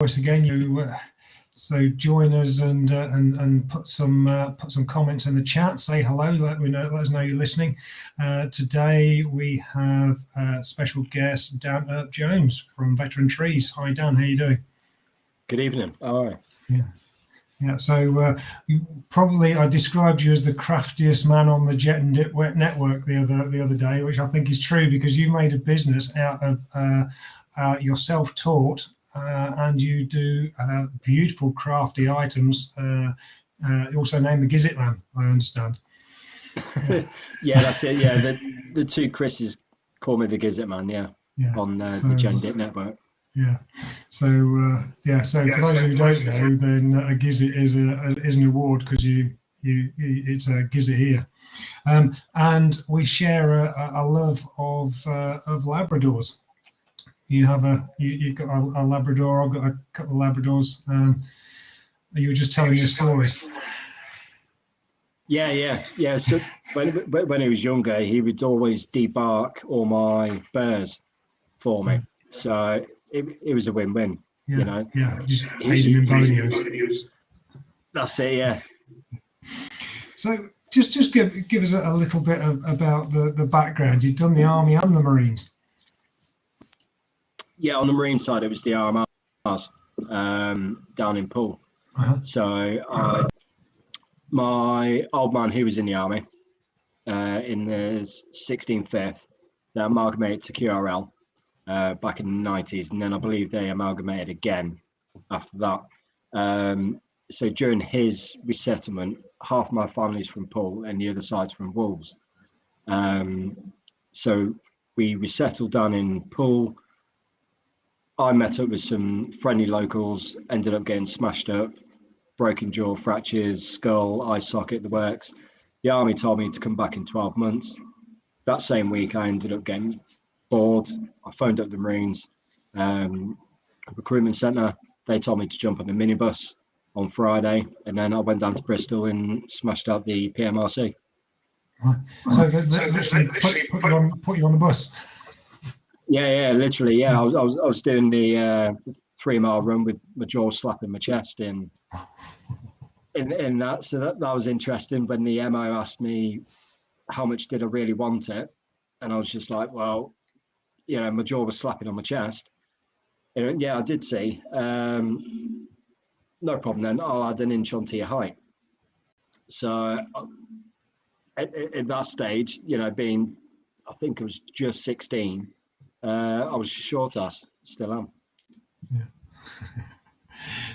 Once again, so join us and put some comments in the chat. Say hello. Let us know you're listening. Today we have a special guest, Dan Earp-Jones from Veteran Trees. Hi, Dan. How you doing? Good evening. All right. Yeah. So I described you as the craftiest man on the Jet and Wet network the other day, which I think is true because you made a business out of your self-taught. And you do beautiful crafty items. Also named the Gizzit Man, I understand. Yeah, that's it. Yeah, the two Chris's call me the Gizzit Man. Yeah, on the Jet Network. Yeah. So So for those who don't know, then a Gizzit is an award because it's a Gizzit here, and we share a love of Labradors. You've got a Labrador. I've got a couple of Labradors. You were just telling me a story. Yeah. So when he was younger, he would always debark all my bears for me. So it was a win-win. Yeah, just paid him in bonios. That's it. Yeah. So just give us a little bit about the background. You've done the Army and the Marines. Yeah, on the Marine side, it was the RMRs down in Poole. Uh-huh. So my old man, who was in the Army in the 16th, 5th, they amalgamated to QRL back in the 90s. And then I believe they amalgamated again after that. So during his resettlement, half my family's from Poole and the other side's from Wolves. So we resettled down in Poole. I met up with some friendly locals, ended up getting smashed up, broken jaw, fractures, skull, eye socket, the works. The Army told me to come back in 12 months. That same week, I ended up getting bored. I phoned up the Marines recruitment centre. They told me to jump on a minibus on Friday, and then I went down to Bristol and smashed out the PMRC. So they literally put you on the bus. Yeah, literally. Yeah, I was doing the 3 mile run with my jaw slapping my chest in that. So that was interesting. When the M.I.O asked me how much did I really want it, and I was just like, well, my jaw was slapping on my chest. And yeah, I did say, no problem then. I'll add an inch onto your height. So at that stage, being, I think I was just 16. I was a short ass, still am. Yeah.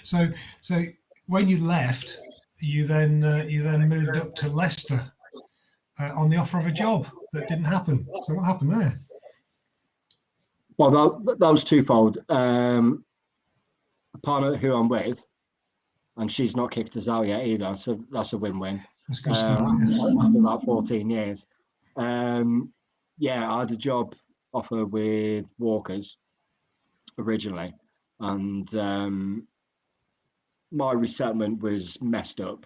So when you left, you then moved up to Leicester on the offer of a job that didn't happen. So what happened there? Well, that was twofold. A partner who I'm with, and she's not kicked us out yet either, so that's a win-win. That's a good start. After about 14 years. I had a job offer with Walkers originally, and my resettlement was messed up.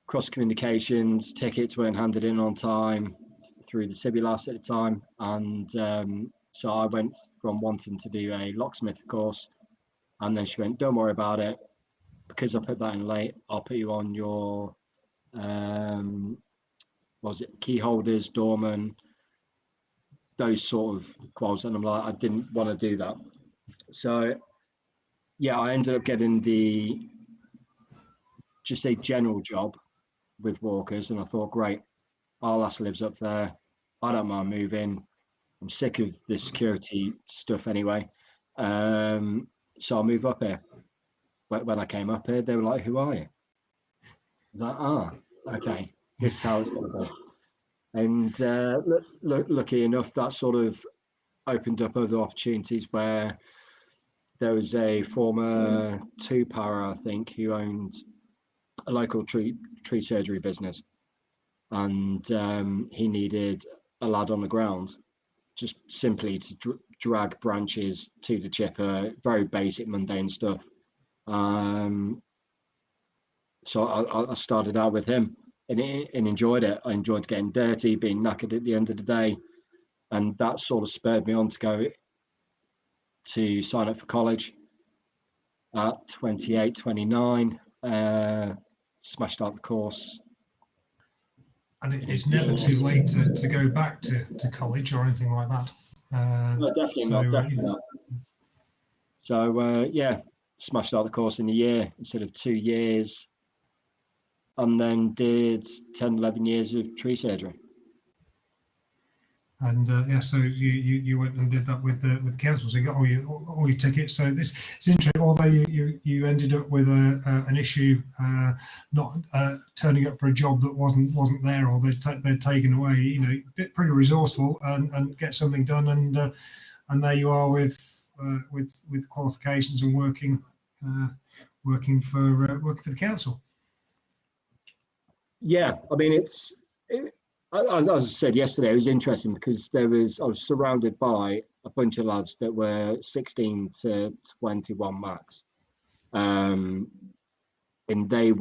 Cross communications, tickets weren't handed in on time through the Sibulas at the time, and so I went from wanting to do a locksmith course, and then she went, don't worry about it, because I put that in late, I'll put you on your key holders, doorman, those sort of quals. And I'm like, I didn't want to do that. So I ended up getting just a general job with Walkers, and I thought, great, our lass lives up there, I don't mind moving, I'm sick of the security stuff anyway, so I'll move up here. When I came up here, they were like, who are you? I was like, okay, this is how it's going to be. And lucky enough, that sort of opened up other opportunities where there was a former two-para, I think, who owned a local tree surgery business, and he needed a lad on the ground, just simply to drag branches to the chipper, very basic, mundane stuff. So I started out with him and enjoyed it. I enjoyed getting dirty, being knackered at the end of the day, and that sort of spurred me on to to sign up for college at 28, 29. Smashed out the course. And it's never too late to go back to college or anything like that. No, definitely not. Definitely not. So yeah, smashed out the course in a year instead of 2 years, and then did 10, 11 years of tree surgery. And yeah, so you went and did that with the council. So you got all your tickets. So it's interesting. Although you ended up with an issue, not turning up for a job that wasn't there, or they'd taken away. You know, pretty resourceful and get something done. And there you are with qualifications and working for the council. Yeah, I mean as I said yesterday, it was interesting because I was surrounded by a bunch of lads that were 16 to 21 max, and they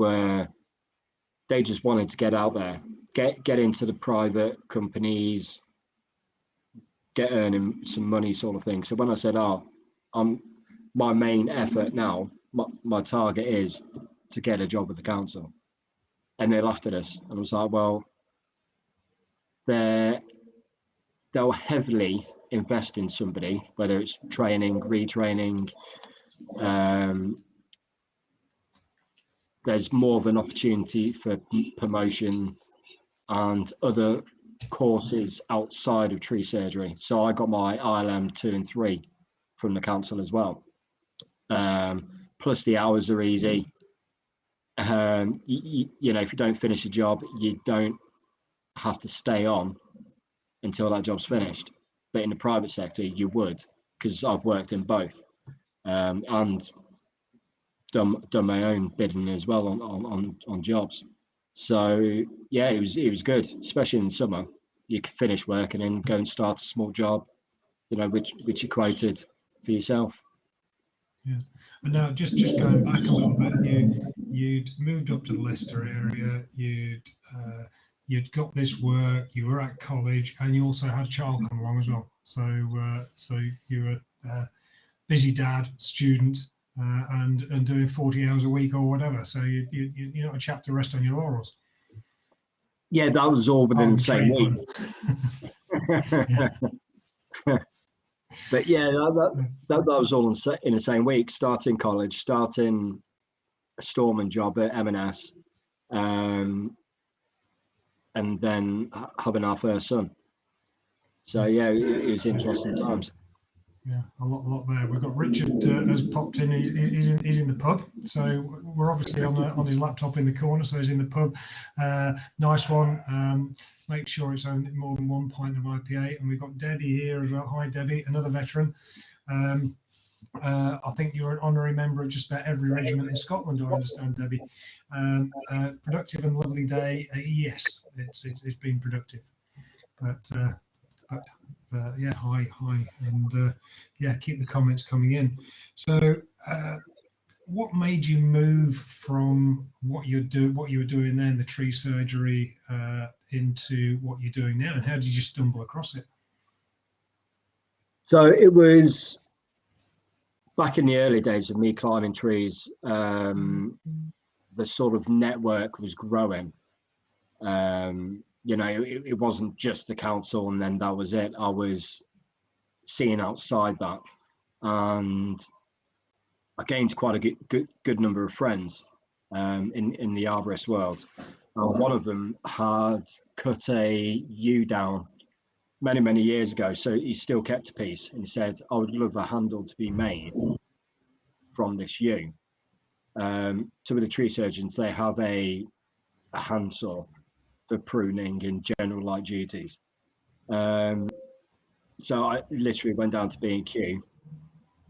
just wanted to get out there, get into the private companies, get earning some money, sort of thing. So when I said, my main effort now, my target is to get a job with the council, and they laughed at us, and I was like, well, they'll heavily invest in somebody, whether it's training, retraining. There's more of an opportunity for promotion and other courses outside of tree surgery. So I got my ILM 2 and 3 from the council as well. Plus the hours are easy. You know, if you don't finish a job, you don't have to stay on until that job's finished. But in the private sector, you would, because I've worked in both, and done my own bidding as well on jobs. So yeah, it was good, especially in summer. You could finish work and then go and start a small job, you know, which you quoted for yourself. Yeah, and now just going back a little bit, you'd moved up to the Leicester area. You'd got this work. You were at college, and you also had a child come along as well. So you were busy dad, student, and doing 40 hours a week or whatever. So you're not a chap to rest on your laurels. Yeah, that was all within the same week. But yeah, that was all in the same week. Starting college, starting a storeman job at M&S, and then having our first son. So yeah, it was interesting times. Yeah, a lot there. We've got Richard has popped in. He's in the pub. So we're obviously on his laptop in the corner. So he's in the pub. Nice one. Make sure it's only more than 1 pint of IPA. And we've got Debbie here as well. Hi, Debbie, another veteran. I think you're an honorary member of just about every regiment in Scotland, I understand, Debbie. Productive and lovely day. Yes, it's been productive. But yeah, hi, and yeah, keep the comments coming in. So, what made you move from what you were doing then, the tree surgery, into what you're doing now, and how did you stumble across it? So it was back in the early days of me climbing trees. The sort of network was growing. You know, it wasn't just the council and then that was it. I was seeing outside that, and I gained quite a good number of friends in the arborist world. One of them had cut a yew down many years ago, so he still kept a piece, and he said, I would love a handle to be made from this yew. So with the tree surgeons, they have a handsaw for pruning and general light duties. So I literally went down to B&Q.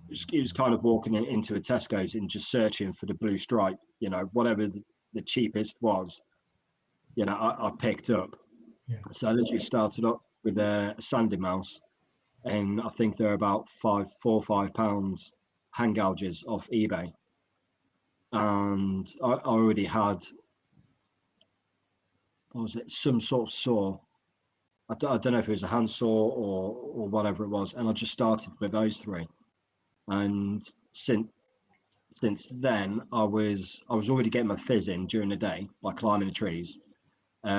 It was kind of walking into a Tesco's and just searching for the blue stripe, you know, whatever the cheapest was, you know, I picked up. Yeah. So I literally started up with a sanding mouse, and I think they're about £4 or £5 hand gouges off eBay. And I already had, what was it, some sort of saw. I don't know if it was a handsaw or whatever it was, and I just started with those three. And since then, I was already getting my fizz in during the day by climbing the trees, but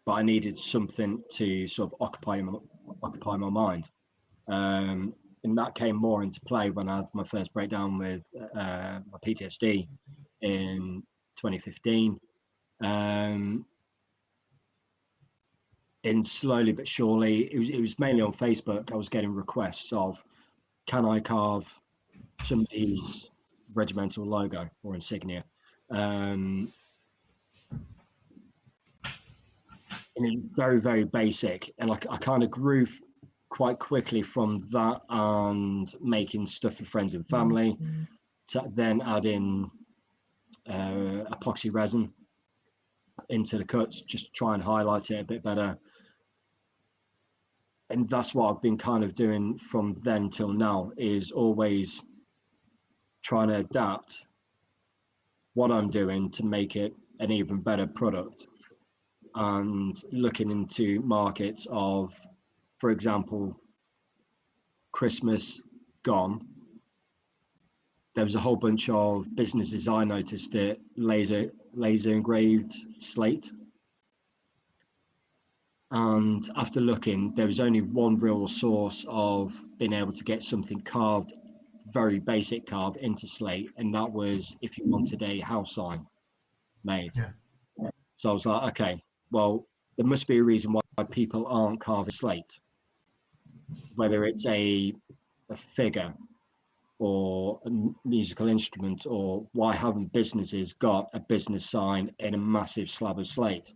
I needed something to sort of occupy my mind, and that came more into play when I had my first breakdown with my PTSD in 2015. And slowly but surely, it was mainly on Facebook. I was getting requests of, can I carve somebody's regimental logo or insignia? And it was very, very basic. And I kind of grew quite quickly from that and making stuff for friends and family, to then adding epoxy resin into the cuts, just to try and highlight it a bit better. And that's what I've been kind of doing from then till now, is always trying to adapt what I'm doing to make it an even better product, and looking into markets of, for example, Christmas gone, there was a whole bunch of businesses I noticed that laser engraved slate. And after looking, there was only one real source of being able to get something carved, very basic carved into slate, and that was if you wanted a house sign made. Yeah. So I was like, okay, well, there must be a reason why people aren't carving slate, whether it's a figure or a musical instrument, or why haven't businesses got a business sign in a massive slab of slate?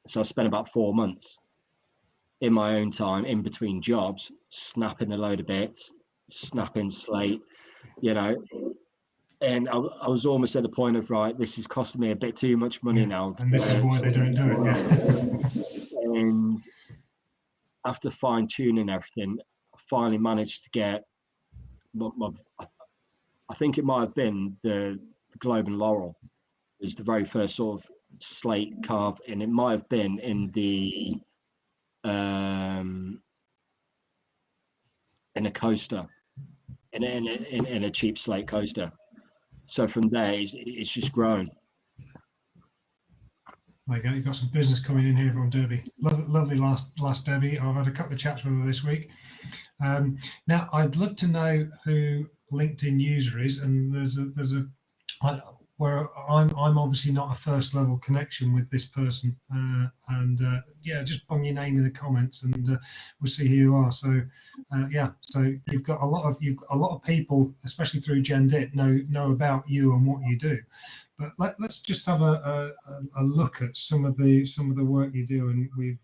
So I spent about 4 months in my own time, in between jobs, snapping a load of bits, snapping slate, you know. And I was almost at the point of, right, this is costing me a bit too much money now. And this is why they don't do it. Yeah. And after fine tuning everything, I finally managed to get I think it might have been the Globe and Laurel was the very first sort of slate carve, and it might have been in the in a coaster, in a cheap slate coaster. So from there, it's just grown. There you go. You've got some business coming in here from Debbie. Lovely last Debbie. I've had a couple of chats with her this week. Now, I'd love to know who LinkedIn user is, and there's a where I'm obviously not a first level connection with this person, and yeah, just bung your name in the comments, and we'll see who you are. So yeah, so you've got a lot of people, especially through GenDit, know about you and what you do. But let's just have a look at some of the work you do, and we've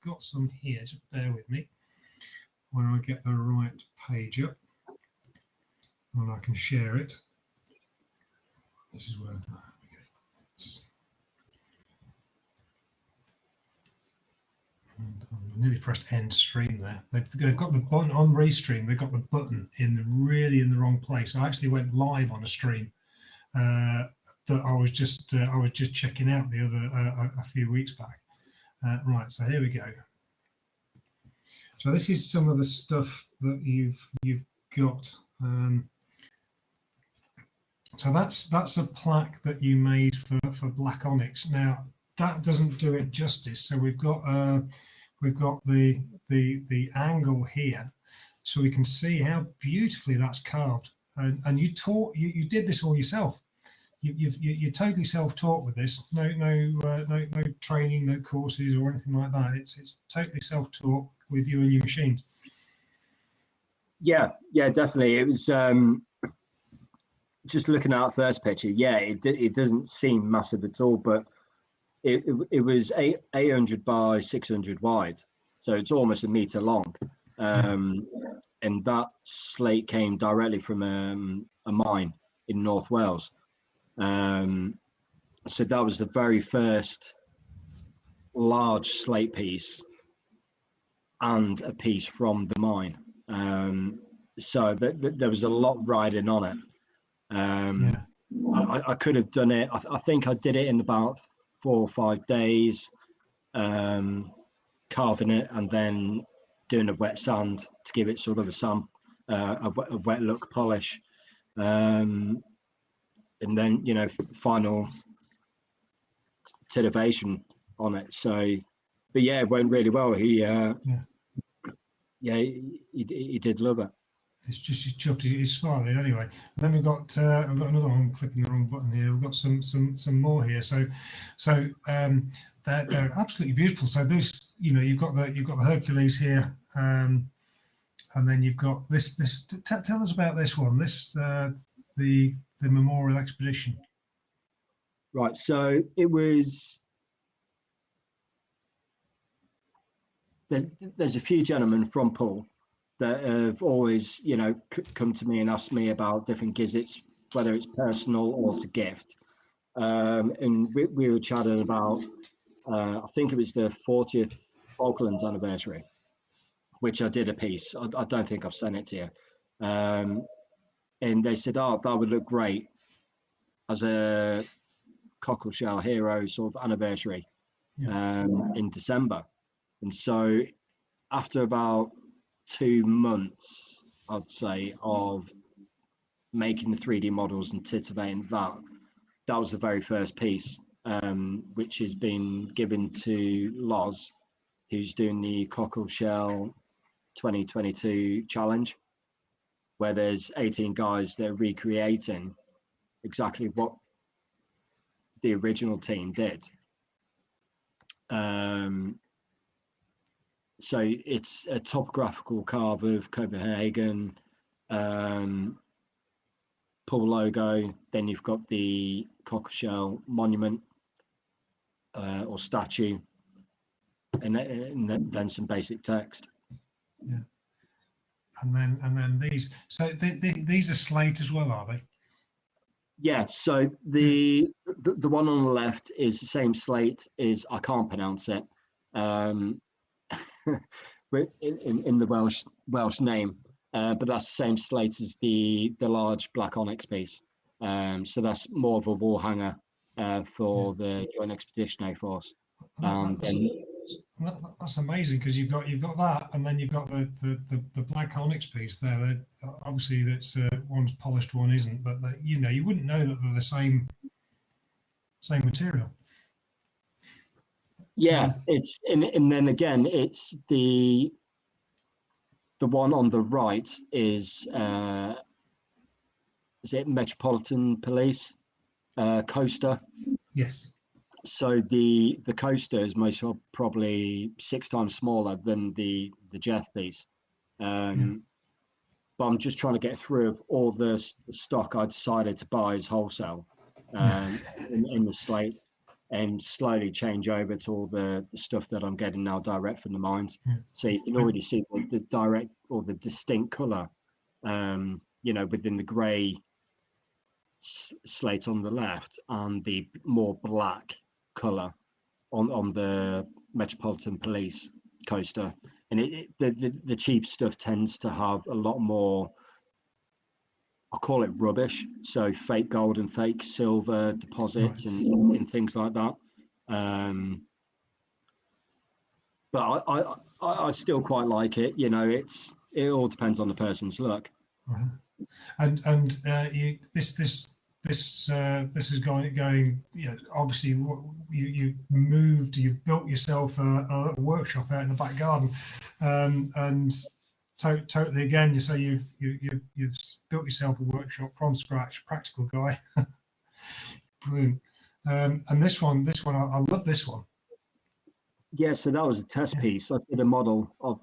got some here. Just bear with me when I get the right page up, and I can share it. This is where I nearly pressed end stream there. They've got the button on Restream. They've got the button in the wrong place. I actually went live on a stream that I was just checking out the other a few weeks back. Right, so here we go. So this is some of the stuff that you've got. So that's a plaque that you made for Black Onyx. Now that doesn't do it justice. So we've got the angle here, so we can see how beautifully that's carved. And you did this all yourself. You totally self-taught with this. No training, no courses or anything like that. It's totally self-taught with you and your machines. Yeah, definitely. It was just looking at that first picture. Yeah, it doesn't seem massive at all, but it was 800 by 600 wide, so it's almost a meter long. And that slate came directly from a mine in North Wales. So that was the very first large slate piece and a piece from the mine. So there was a lot riding on it. I could have done it. I think I did it in about 4 or 5 days, carving it and then doing a wet sand to give it sort of a wet look polish, and then final tinnovation on it. So, but yeah, it went really well. He did love it. It's just he's chuffed. He's smiling anyway. And then we've got I've got another one. I'm clicking the wrong button here. We've got some more here. So they're absolutely beautiful. So this, you've got the Hercules here, and then you've got this. Tell us about this one. This the Memorial Expedition. Right. So it was. There's a few gentlemen from Poole that have always, come to me and asked me about different gizzards, whether it's personal or to gift. And we were chatting about, I think it was the 40th Falklands anniversary, which I did a piece. I don't think I've sent it to you. And they said, oh, that would look great as a cockleshell hero sort of anniversary in December. And so after about 2 months, I'd say, of making the 3D models and titivating that was the very first piece, which has been given to Loz, who's doing the Cockleshell 2022 challenge, where there's 18 guys that are recreating exactly what the original team did. So it's a topographical carve of Copenhagen, Poole logo. Then you've got the Cockleshell monument or statue, and then some basic text. Yeah. And then these. So these are Slate as well, are they? Yeah. So the one on the left is the same Slate. I can't pronounce it. In the Welsh name, but that's the same Slate as the large black onyx piece. So that's more of a wall hanger for the Joint Expeditionary Force. That's amazing, because you've got that, and then you've got the black onyx piece there. Obviously, that's one's polished, one isn't, but you wouldn't know that they're the same material. Yeah, it's and then again, it's the one on the right is it Metropolitan Police coaster? Yes. So the coaster is most probably 6 times smaller than the Jeff piece, but I'm just trying to get through all the stock I decided to buy as wholesale in the Slate, and slowly change over to all the stuff that I'm getting now direct from the mines. So you can already see the direct or the distinct colour, within the grey Slate on the left and the more black colour on the Metropolitan Police coaster. And the cheap stuff tends to have a lot more, I call it rubbish, so fake gold and fake silver deposits and things like that. But I still quite like it. It all depends on the person's look. And this is going. Obviously, you built yourself a workshop out in the back garden, and totally again. So you've built yourself a workshop from scratch, practical guy. Brilliant. And this one, I love this one. Yeah, so that was a test piece. I did a model of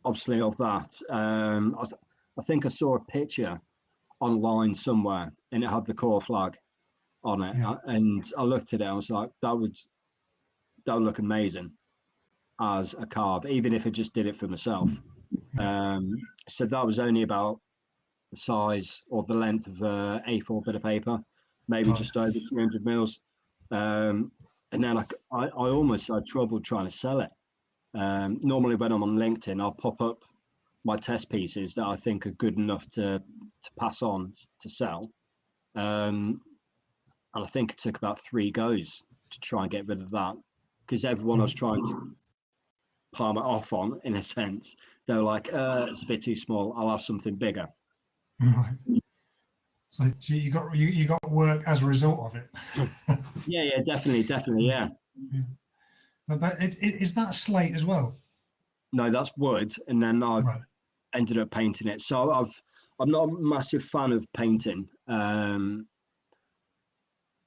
that. I think I saw a picture online somewhere, and it had the Corps flag on it. And I looked at it, I was like, that would look amazing as a carve, even if I just did it for myself. So that was only about the size or the length of a A4 bit of paper, maybe just over 300 mils. And then I almost had trouble trying to sell it. Normally when I'm on LinkedIn, I'll pop up my test pieces that I think are good enough to pass on to sell. And I think it took about 3 goes to try and get rid of that, because everyone I was trying palm it off on, in a sense. They're like, it's a bit too small. I'll have something bigger. Right. So you got work as a result of it. Yeah, definitely, yeah. Yeah. But is that slate as well? No, that's wood, and then I've Right. ended up painting it. So I'm not a massive fan of painting,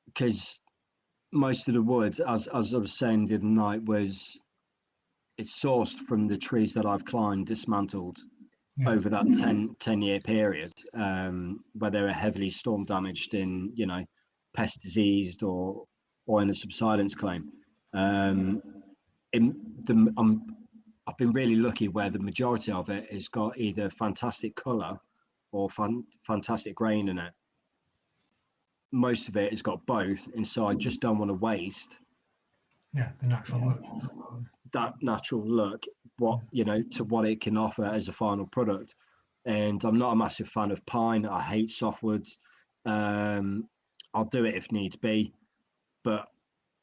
because most of the wood, as I was saying the other night, it's sourced from the trees that I've climbed, dismantled Yeah. over that 10-year period, where they were heavily storm damaged in, pest diseased or in a subsidence claim. I've been really lucky where the majority of it has got either fantastic colour or fantastic grain in it. Most of it has got both, and so I just don't want to waste Yeah, the natural look. that natural look, to what it can offer as a final product. And I'm not a massive fan of pine. I hate softwoods. I'll do it if needs be, but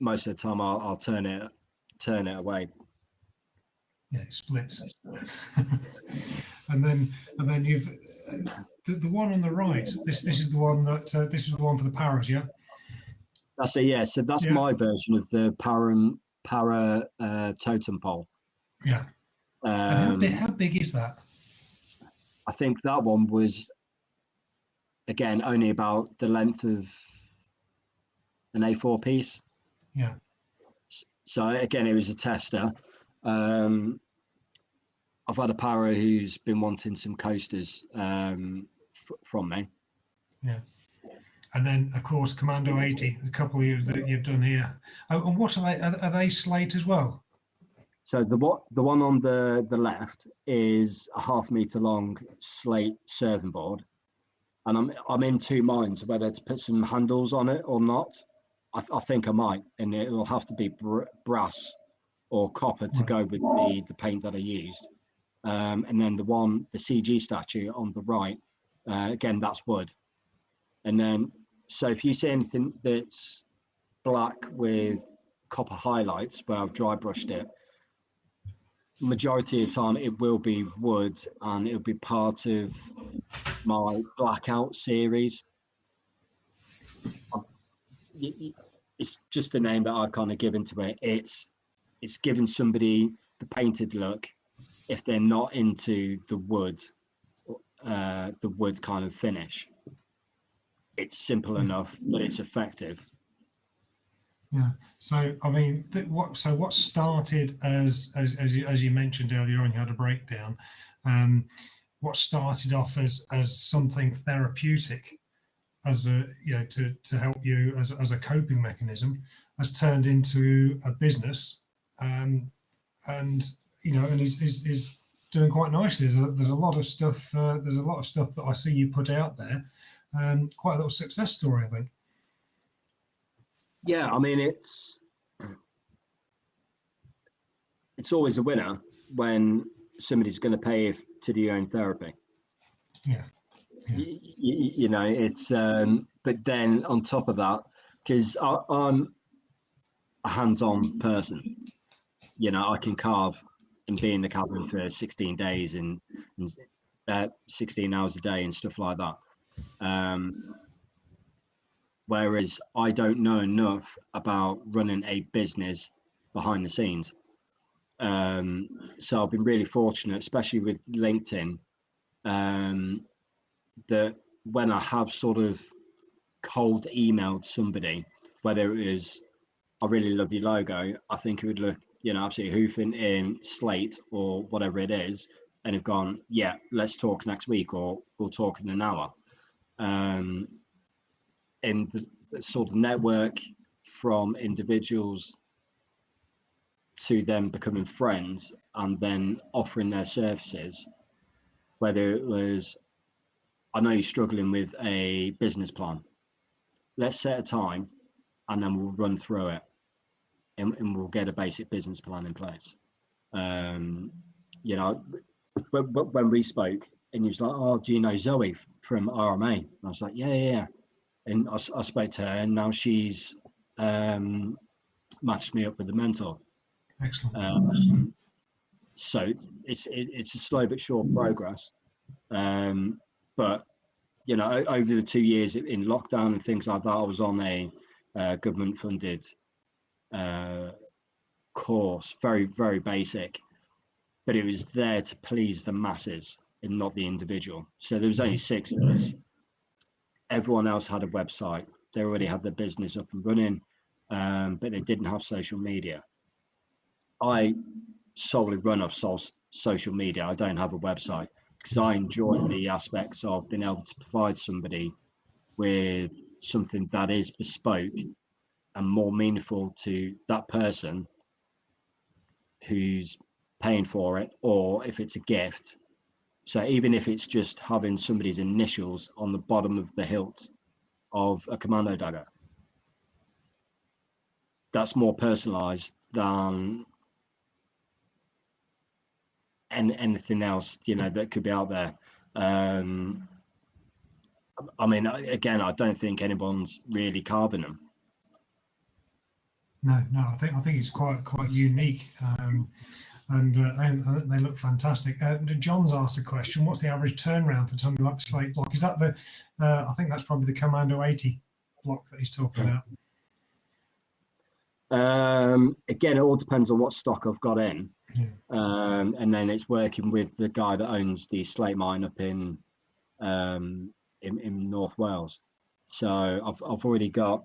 most of the time I'll turn it away. Yeah, it splits. and then you've the one on the right. This is the one that this is the one for the paras, yeah. That's it. Yeah. So that's Yeah. my version of the para totem pole. Yeah. And how big is that? I think that one was, again, only about the length of an A4 piece. Yeah. So again, it was a tester. I've had a para who's been wanting some coasters from me. Yeah. And then, of course, Commando 80, a couple of that you've done here. And what are they? Are they slate as well? So the one on the left is a 0.5 meter long slate serving board, and I'm in two minds whether to put some handles on it or not. I think I might, and it will have to be brass or copper to go with the paint that I used. And then the CG statue on the right, again, that's wood. And then, so if you see anything that's black with copper highlights where I've dry brushed it, majority of the time it will be wood, and it'll be part of my blackout series. It's just the name that I kind of given to it. It's giving somebody the painted look if they're not into the wood kind of finish. It's simple enough, but it's effective. Yeah. So I mean, what started as you mentioned earlier on, you had a breakdown. What started off as something therapeutic, as a to help you as a coping mechanism, has turned into a business, and is doing quite nicely. There's a lot of stuff. There's a lot of stuff that I see you put out there. Quite a little success story, I think. Yeah, I mean, it's always a winner when somebody's going to pay to do your own therapy. Yeah. It's but then on top of that, because I'm a hands-on person, I can carve and be in the cabin for 16 days and 16 hours a day and stuff like that. Whereas I don't know enough about running a business behind the scenes. So I've been really fortunate, especially with LinkedIn, that when I have sort of cold emailed somebody, whether it was, I really love your logo, I think it would look, absolutely hoofing in Slate or whatever it is, and have gone, yeah, let's talk next week, or we'll talk in an hour. And the sort of network from individuals to them becoming friends and then offering their services, whether it was, I know you're struggling with a business plan, let's set a time and then we'll run through it and we'll get a basic business plan in place. When we spoke and he was like, oh, do you know Zoe from RMA? And I was like, yeah. And I spoke to her, and now she's matched me up with a mentor. Excellent. So it's a slow but sure progress. But you know, over the 2 years in lockdown and things like that, I was on a government funded course, very, very basic, but it was there to please the masses and not the individual. So there was only 6 of us. Everyone else had a website. They already had their business up and running, but they didn't have social media. I solely run off social media. I don't have a website because I enjoy the aspects of being able to provide somebody with something that is bespoke and more meaningful to that person who's paying for it, or if it's a gift. So even if it's just having somebody's initials on the bottom of the hilt of a commando dagger, that's more personalized than anything else, you know, that could be out there. I mean, again, I don't think anyone's really carving them. No, I think it's quite unique, and they look fantastic. John's asked a question: what's the average turnaround for something like the Slate block? Is that the? I think that's probably the Commando 80 block that he's talking about. Again, it all depends on what stock I've got in, Yeah. And then it's working with the guy that owns the Slate mine up in North Wales. So I've already got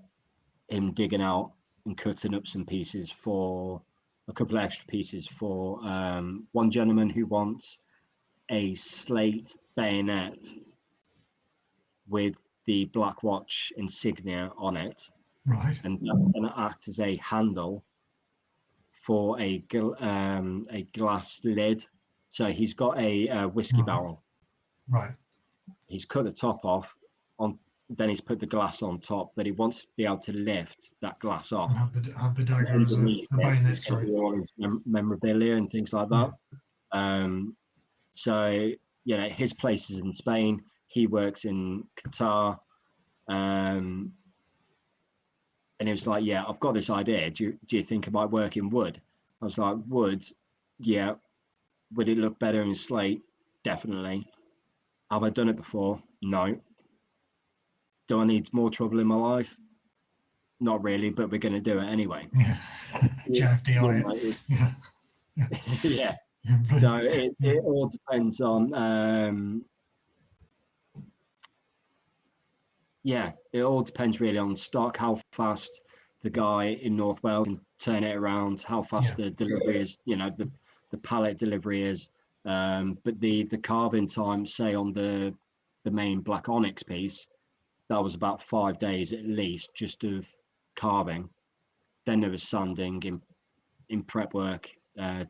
him digging out and cutting up some pieces for a couple of extra pieces for one gentleman who wants a Slate bayonet with the Black Watch insignia on it. Right. And that's going to act as a handle for a glass lid. So he's got a whiskey barrel. Right. He's cut the top off, then he's put the glass on top, but he wants to be able to lift that glass off. And have the dagger as a bayonet strike. All his memorabilia and things like that. Yeah. So, you know, his place is in Spain. He works in Qatar. And he was like, yeah, I've got this idea. Do you think it might work in wood? I was like, wood, yeah. Would it look better in slate? Definitely. Have I done it before? No. Do I need more trouble in my life? Not really, but we're going to do it anyway. Yeah. JFDI. Yeah. Yeah. So it all depends on, it all depends really on stock, how fast the guy in North Wales can turn it around, how fast the delivery is, you know, the pallet delivery is. But the carving time, say on the main black onyx piece, that was about 5 days at least just of carving. Then there was sanding in prep work to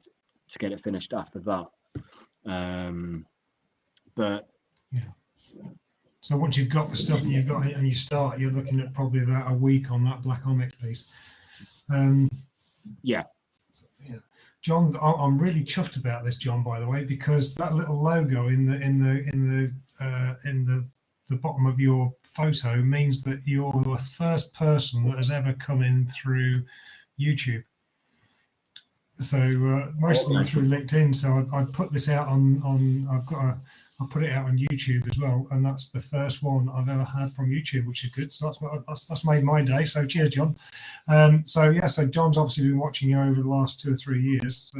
get it finished after that. But so once you've got the stuff and you've got it and you start, you're looking at probably about a week on that black onyx piece. Yeah. John, I'm really chuffed about this, John, by the way, because that little logo in the bottom of your photo means that you're the first person that has ever come in through YouTube. So most of them through LinkedIn. So I put this out on I put it out on YouTube as well, and that's the first one I've ever had from YouTube, which is good. So that's made my day. So cheers, John. So John's obviously been watching you over the last 2 or 3 years.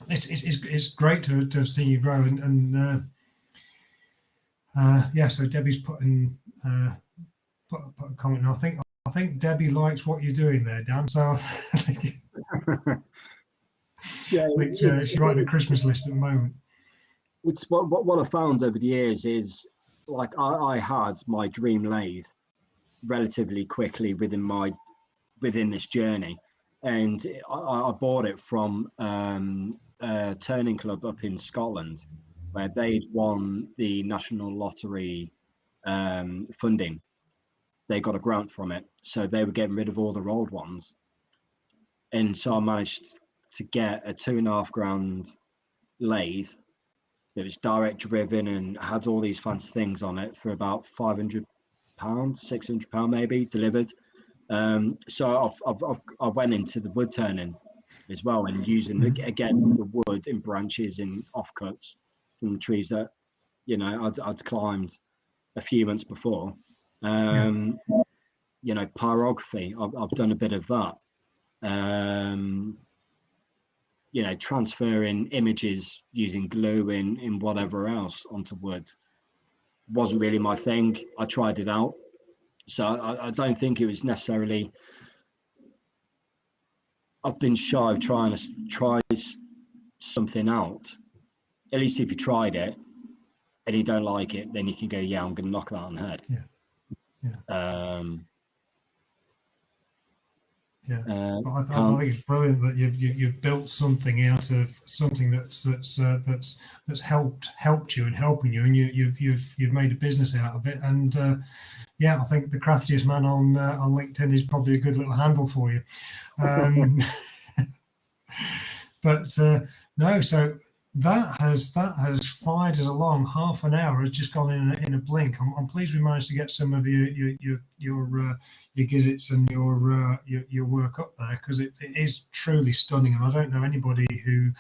It's great to have seen you grow, and so Debbie's put a comment. And I think Debbie likes what you're doing there, Dan. So she's writing a Christmas list at the moment. It's what I found over the years is, like, I had my dream lathe relatively quickly within this journey, and I bought it from a turning club up in Scotland, where they'd won the National Lottery funding. They got a grant from it, so they were getting rid of all their old ones, and so I managed to get a $2,500 lathe that was direct driven and had all these fancy things on it for about £500, £600 maybe delivered. So I went into the wood turning as well, and using again the wood in branches and offcuts from the trees that I'd climbed a few months before. Pyrography, I've done a bit of that. Transferring images using glue in whatever else onto wood wasn't really my thing. I tried it out, so I don't think it was necessarily. I've been shy of trying to try something out. At least if you tried it and you don't like it, then you can go, yeah, I'm going to knock that on the head. I think it's brilliant that you've built something out of something that's helped you and helping you, and you've made a business out of it. And I think the craftiest man on LinkedIn is probably a good little handle for you. But no, so that has fired us along. Half an hour has just gone in a blink. I'm pleased we managed to get some of your gizzits and your work up there, because it is truly stunning, and I don't know anybody who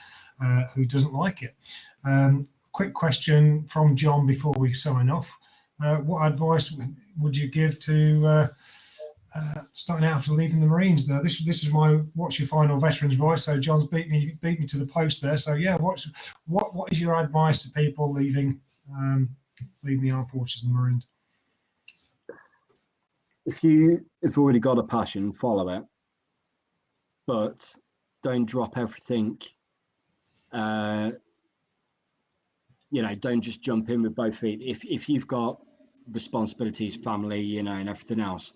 doesn't like it. Quick question from John before we sign off. What advice would you give to starting out after leaving the Marines? Now, this is my what's your final veterans voice. So John's beat me to the post there. So yeah, what is your advice to people leaving the armed forces and Marines? If you've already got a passion, follow it, but don't drop everything. Don't just jump in with both feet. If you've got responsibilities, family, and everything else,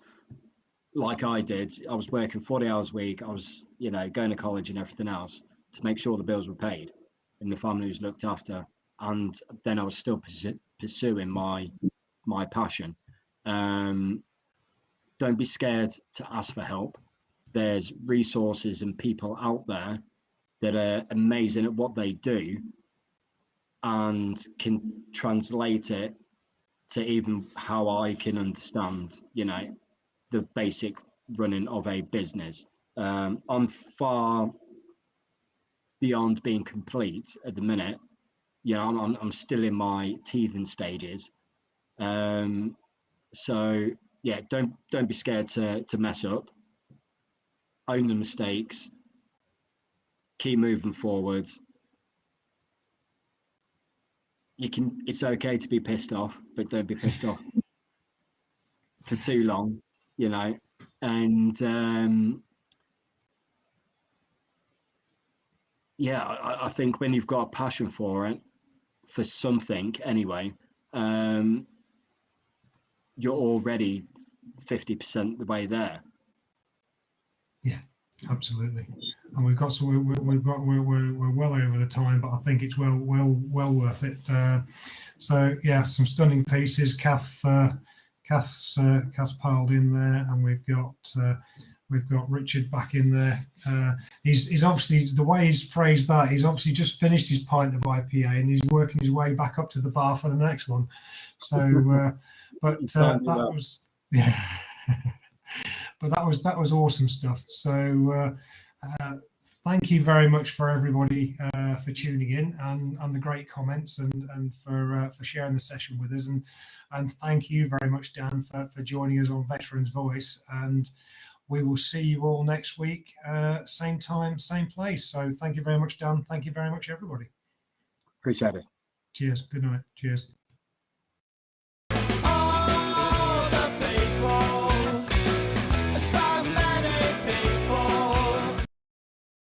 like I did, I was working 40 hours a week. I was, going to college and everything else to make sure the bills were paid and the family was looked after. And then I was still pursuing my passion. Don't be scared to ask for help. There's resources and people out there that are amazing at what they do and can translate it to even how I can understand, the basic running of a business. I'm far beyond being complete at the minute. I'm still in my teething stages. So yeah, don't be scared to mess up. Own the mistakes. Keep moving forward. It's okay to be pissed off, but don't be pissed off for too long. And I think when you've got a passion for it, for something anyway, you're already 50% the way there. Yeah, absolutely. And we're well over the time, but I think it's well worth it. So yeah, some stunning pieces. Kath's piled in there, and we've got Richard back in there. He's obviously, the way he's phrased that, he's obviously just finished his pint of IPA and he's working his way back up to the bar for the next one. So, that was but that was awesome stuff. So thank you very much for everybody for tuning in and the great comments and for sharing the session with us, and thank you very much, Dan, for joining us on Veterans Voice, and we will see you all next week, same time, same place. So thank you very much, Dan. Thank you very much, everybody. Appreciate it. Cheers. Good night. Cheers.